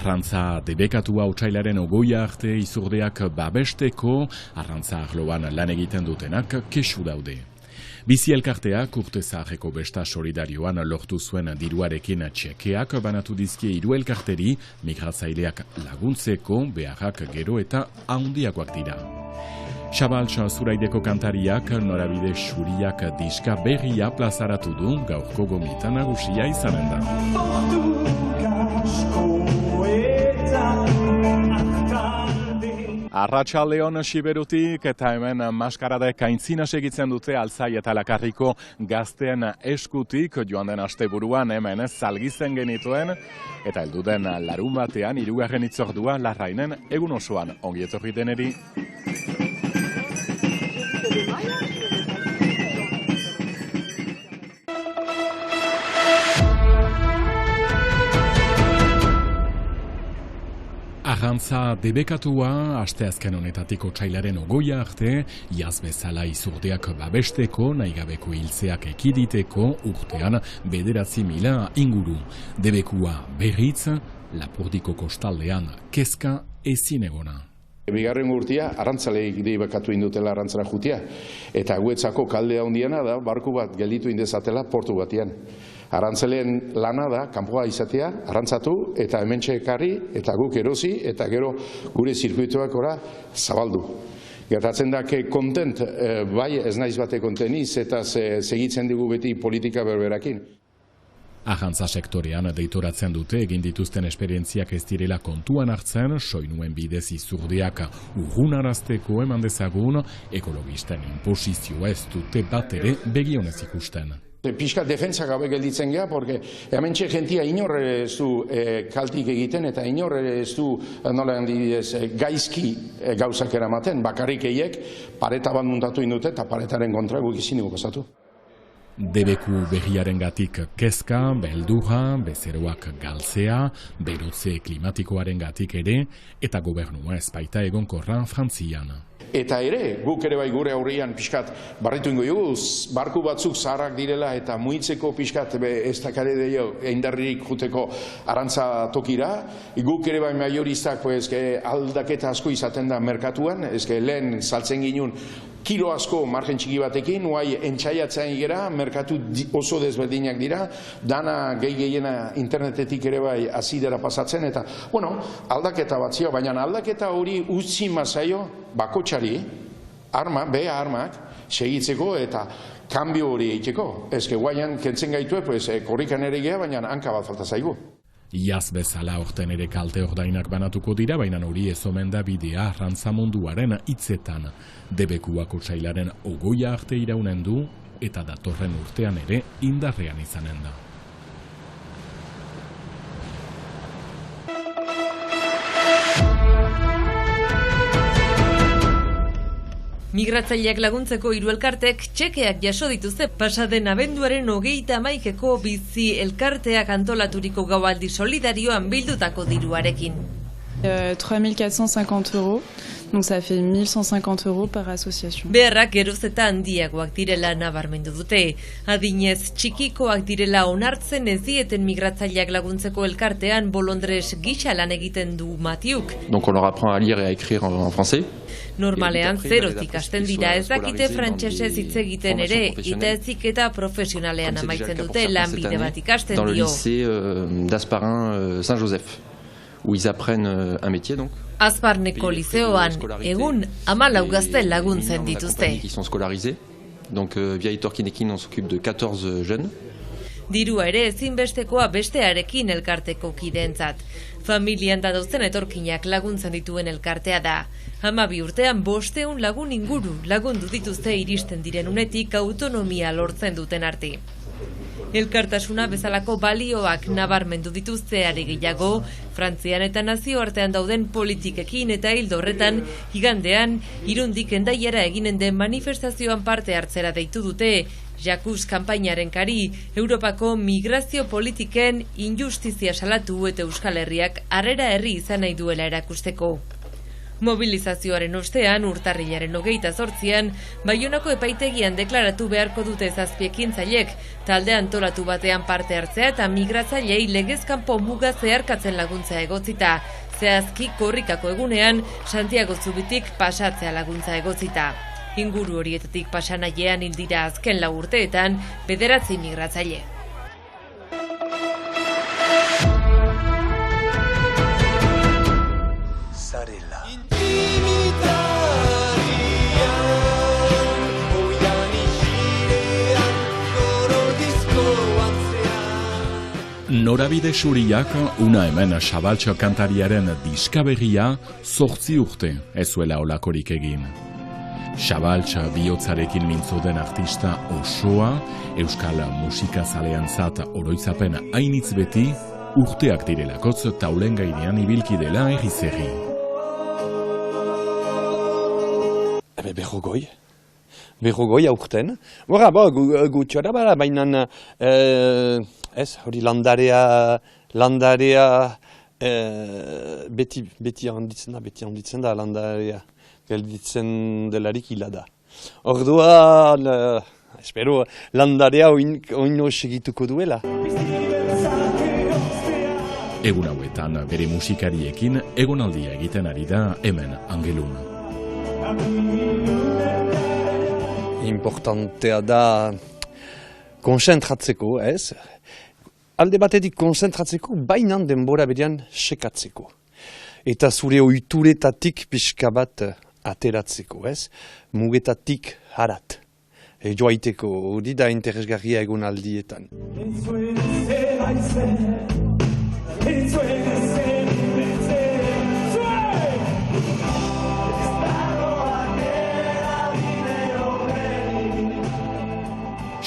Arrantza debekatua otsailaren 20 arte izurdeak babesteko, arrantza arloan lan egiten dutenak kexu daude. Bizi elkarteak urte zaharreko besta solidarioan lortu zuen diruarekin txekeak banatu dizkie 3 elkarteri, migratzaileak laguntzeko beharrak gero eta handiagoak dira. Xabaltza Zuraideko kantariak norabide xuriak diska berria plazaratu du gaurko gomita nagusia izanen da. Arratsaldeon Siberutik eta hemen maskaradek aintzina segitzen dute Altzai eta Lakarriko gazteen eskutik joan den asteburuan hemen zalgizen genituen eta helduden larunbatean 3. hitzordua Larrainen egun osoan ongi etorri deneri. Arrantza debekatua, asteazken honetatik otsailaren 20 arte, iaz bezala izurdeak babesteko, nahigabeko hiltzeak ekiditeko, urtean 9.000 inguru. Debekua berriz, Lapurdiko kostaldean kezka ezin egona. Bigarren urtia, arrantzaleik debekatu indutela arrantzara jutia. Eta guetzako kaldea handiena da, barku bat gelditu indezatela portu batian. Arrantzaleen lana da, kanpoa izatea, arrantzatu eta hementxe ekarri eta guk erosi eta gero gure zirkuituak ora zabaldu. Gertatzen da, kontent, bai ez naiz bate konteniz eta segitzen dugu beti politika berberakin. Arrantza sektorean deitoratzen dute egin dituzten esperientziak ez direla kontuan hartzen, soinuen bidez izurdeak urrunarazteko eman dezagun, ekologisten inposizioa ez dute bat ere begionez ikusten. Piskat defentsa gabe gelditzen geha, porque hemen jentia inor ez du kaltik egiten eta inor ez du gaizki gauzak eramaten, bakarrik eiek pareta bat muntatu indute eta paretaren kontra guk izin dugu pasatu. Debeku berriarengatik kezka, beldurra, bezeroak galtzea, berotze klimatikoaren gatik ere, eta gobernua ez baita egonkorra Frantzian. Eta ere, guk ere bai gure aurrian pixkat barritu ingo jugu, barku batzuk zaharrak direla eta muitzeko pixkat ez dakare eindarririk juteko arrantza tokira. Guk ere bai maioristak aldaketa asko izaten da merkatuan, lehen saltzen ginun kilo asko margen txiki batekin, nuai entxaiatzen igera, merkatu oso desberdinak dira, dana gehiena internetetik ere bai azidera pasatzen, eta, aldaketa bat zio, baina aldaketa hori utzi mazaio bakotxari, armak, segitzeko eta kanbio hori egiteko. Guaian kentzen gaitue, korrikan ere geha, baina hanka bat falta zaigu. Iaz bezala orten ere kalte ordainak banatuko dira, baina hori ez omen da bidea arrantza munduaren hitzetan. Debekuak otsailaren 20 arte iraunen du eta datorren urtean ere indarrean izanen da. Migratzaileak laguntzeko 3 elkartek txekeak jaso dituzte pasaden abenduaren 31eko bizi elkarteak antolaturiko gaualdi solidarioan bildutako diruarekin. 3.450 €, donc ça fait 1.150 € par association. Beharrak geroz eta handiagoak direla nabarmendu dute. Adinez txikikoak direla onartzen ez dieten migratzaileak laguntzeko elkartean bolondres gisa lan egiten du Matiuk. Donc on leur apprend à lire et à écrire en français. Normalean zerotik hasten dira, ez dakite frantsesez hitz egiten ere, eta heziketa profesionalean amaitzen dute lanbide bat ikasten dio. Dans le lycée d'Asparin Saint-Joseph, où ils apprennent un métier donc. Asparneko lizeoan egun 14 gazte laguntzen dituzte. Qui sont scolarisés. Donc via Itorkinekin on s'occupe de 14 jeunes. Dirua ere ezinbestekoa bestearekin elkarteko kideentzat. Familian dadozen etorkinak laguntzen dituen elkartea da. 12 urtean 500 lagun inguru lagundu dituzte iristen diren unetik autonomia lortzen duten arte. Elkartasuna bezalako balioak nabarmendu dituzte are gehiago, Frantzian eta nazioartean dauden politikekin eta hildo horretan, igandean, Irundik Hendaiara eginen den manifestazioan parte hartzera deitu dute, Jakuz kanpainaren kari, Europako migrazio politiken injustizia salatu eta Euskal Herriak harrera herri izan nahi duela erakusteko. Mobilizazioaren ostean, urtarrilaren 28an, Baionako epaitegian deklaratu beharko dute zazpiekintzailek, talde antolatu batean parte hartzea eta migratzailei legezkanpo muga zeharkatzen laguntza egotzita. Zehazki korrikako egunean, Santiago Zubitik pasatzea laguntza egotzita. Inguru horietatik pasanaiean hil dira azken 4 urteetan 9 migratzaile. Norabide Suriak, una hemen Xabaltxo kantariaren diskaberria 8 urte ez zuela olakorik egin. Xabaltxo bihotzarekin mintzo den artista osoa, euskal musikazaleantzat oroitzapen hainitz beti, urteak direlakotz taulen gainean ibilki dela erri-zerri. Berrogoi aurten. Bora, gutxora bara, baina hori landarea beti handitzen da landarea. Gelditzen delarik hila da. Orduan, espero, landarea oino segituko duela. Egun hauetan bere musikariekin egonaldia egiten ari da hemen Angelun. Importantea da konzentratzeko, ez? Alde batetik konzentratzeko, baina denbora berean sekatzeko. Eta zure ohituretatik pixka bat ateratzeko, ez? Mugetatik harat. Joaiteko, hori da interesgarria egon aldietan.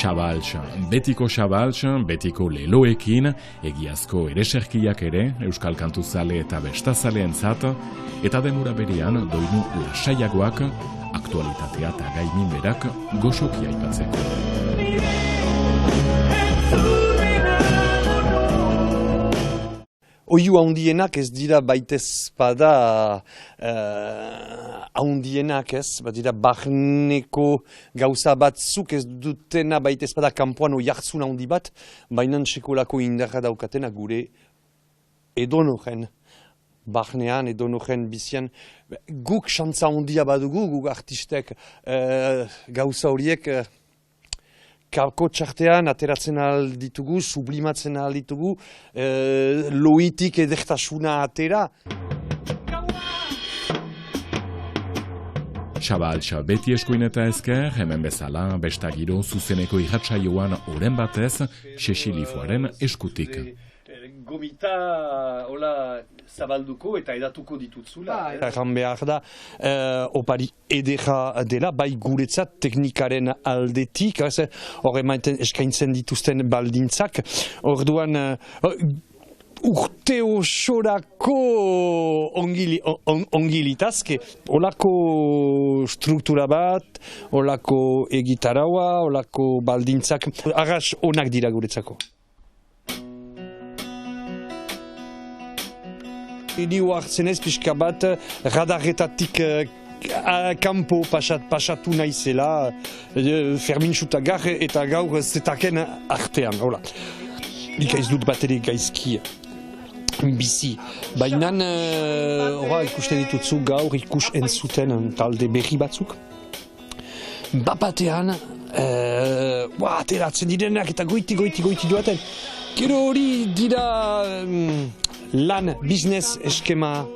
Xabaltx, betiko leloekin, egiazko ereserkiak ere, euskal kantuzale eta bestazaleentzat, eta demura berean doinu lasaiagoak, aktualitatea eta gaiminberak goxoki aipatzeko. Oiu handienak ez dira baitezpada handienak ez, dira barneko gauza batzuk ez dutena baitezpada kanpoan oiartzun handi bat, baina sekolako indarra daukatena gure edonoren barnean, edonoren bizian. Guk xantza handia badugu, guk artistek gauza horiek kako txartean ateratzen alditugu, sublimatzen alditugu, loitik edertasuna atera. Xabaltx beti eskuin eta ezker, hemen bezala, bestagiro zuzeneko irratsaioan oren batez, Xexilifoaren eskutik. Gomita hola zabalduko eta edatuko ditutzula. Erran behar da, opari edera dela, bai guretzat teknikaren aldetik, hor eskaintzen dituzten baldintzak, orduan urte osorako ongilitazke, olako struktura bat, olako egitaraua, olako baldintzak, arras onak dira guretzako. Ni hartzen ez pixka bat radarretatik kanpo pasatu naizela Fermin Xutagar eta gaur zetaken artean. Nik ez dut bat ere gaizki bizi. Baina ikusten ditutzu gaur ikus entzuten talde berri batzuk. Bapatean ateratzen direnak eta goiti duaten. Gero hori dira lan, business eskema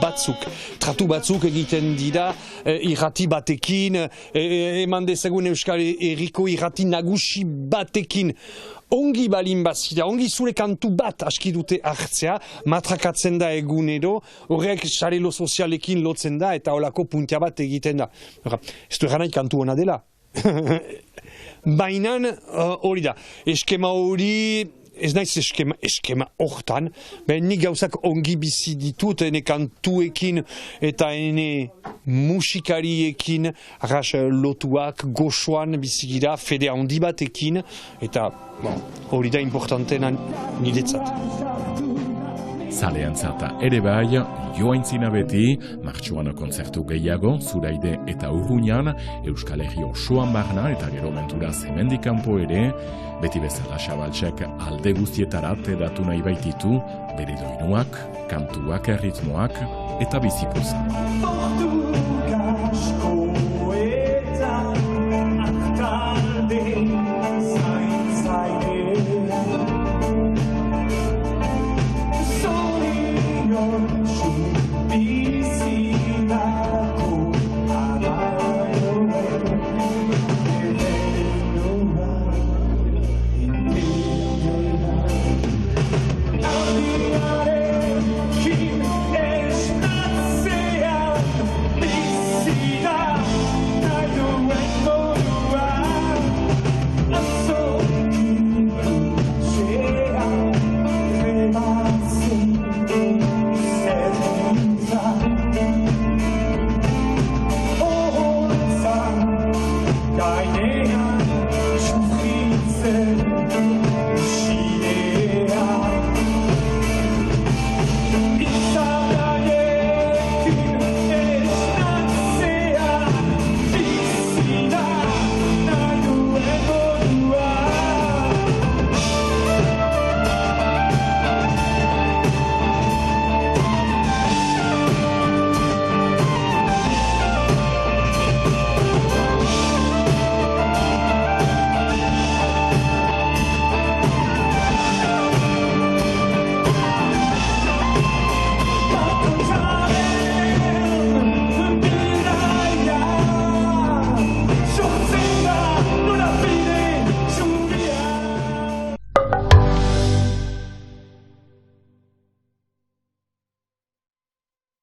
batzuk, tratu batzuk egiten dira irrati batekin, eman dezagun Euskal Herriko irrati nagusi batekin. Ongi balin bazira, ongi zure kantu bat aski dute hartzea, matrakatzen da egunero, horrek sarelo sozialekin lotzen da eta holako puntia bat egiten da. Ez du eranai kantu hona dela. Baina hori da, eskema hori, ez naiz eskema hortan, nik gauzak ongi bizi ditut, ene kantuekin eta ene musikariekin, arras lotuak, goxoan bizigira, fede handi batekin, eta hori da importantena niretzat. zaleantzata ere bai, joaintzina beti, martxuan kontzertu gehiago, Zuraide eta Urruñan, Euskal Herri osoan barna eta gero mentura zemendik kanpo ere, beti bezala Xabaltzek alde guztietarat edatu nahi baititu, bere doinuak, kantuak, erritmoak eta bizipoza.